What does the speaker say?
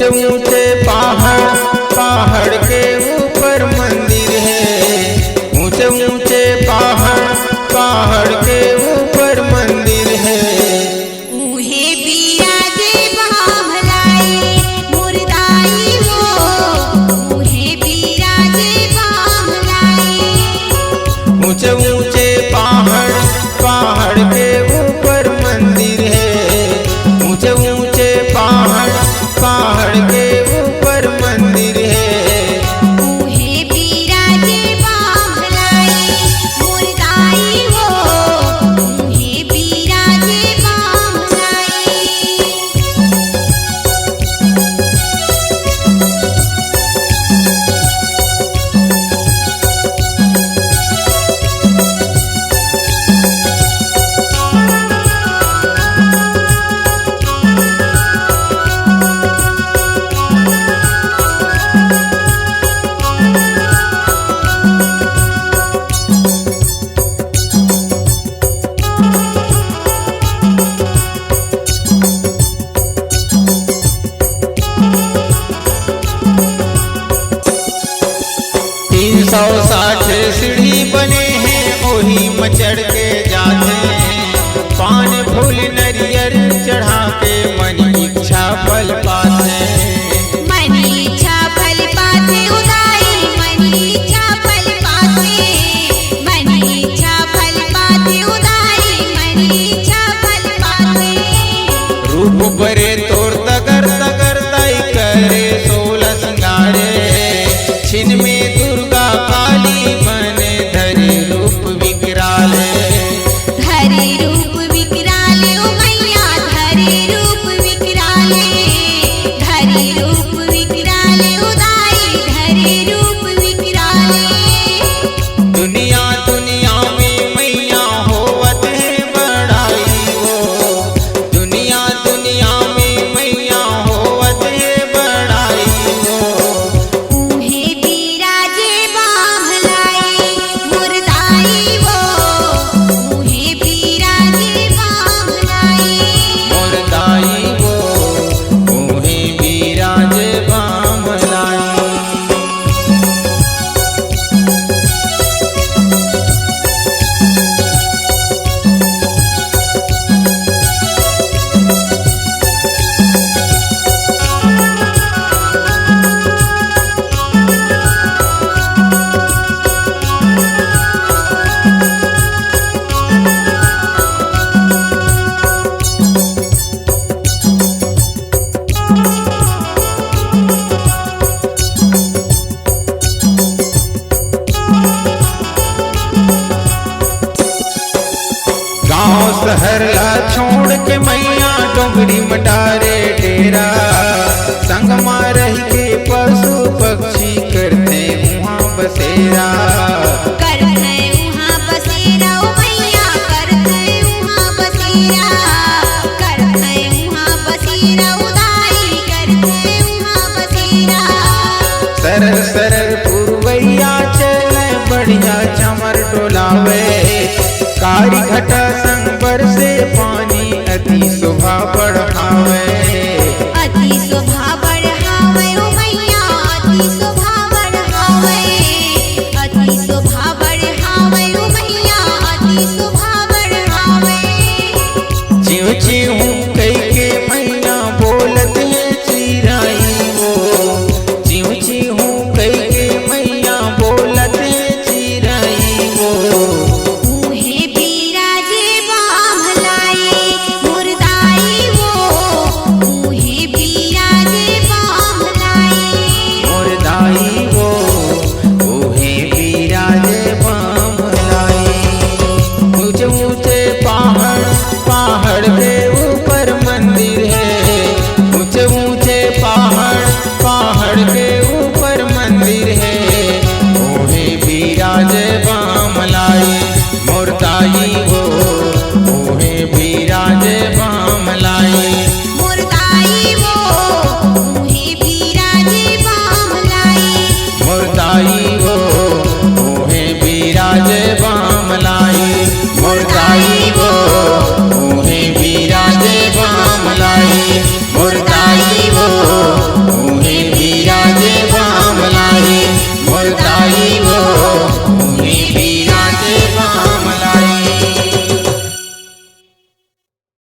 ऊंचे ऊंचे पहाड़ के ऊपर मंदिर है। ऊंचे ऊंचे पहाड़ के ऊपर मंदिर है। उहे बिराजे बामलाई मुर्दाई वो, उहे बिराजे बामलाई। ऊंचे ऊंचे पहाड़ के ऊपर मंदिर है। ऊंचे ऊंचे पहाड़ के ऊपर मंदिर है। उहे बिराजे बामलाई मुर्दाई वो, उहे बिराजे बामलाई। सीढ़ी बने हैं ओही में चढ़ के जाते हैं। पान फूल नरियर चढ़ा के मन इच्छा फल पाते हैं। मन इच्छा फल पाते उदाई, मन इच्छा फल पाते, मन इच्छा फल पाते उदाई, मन इच्छा फल पाते। रूप बरे तोर तगर तगर दाई करे 16 सिंगारे। छिन में दुर्गा काली बने धरे रूप विकराले। धरे रूप विकराले ओ मैया, धरे रूप विकराले, धरे रूप विकराले उदाई, धरे रूप विकराले। दुनिया दुनिया में मैया होवत है बड़ाई वो। दुनिया दुनिया में मैया होवत है बड़ाई वो। उहे बिराजे बामलाई मुर्दाई वो, उहे बिराजे बामलाई। मुर्दाई वो ऊहे बिराजे बामलाई। गाँव शहर ला छोड़ के मैया डोंगरी मटारे डेरा। संग में रह के पशु पक्षी करते वहाँ बसेरा। करते उहाँ बसेरा ओ मैया, करते उहाँ बसेरा, करते उहाँ बसेरा उदाई, करते उहाँ बसेरा। सरल सरल पुरवैया चले बढ़िया चमर डोलावे। कारी घटा संग बरसे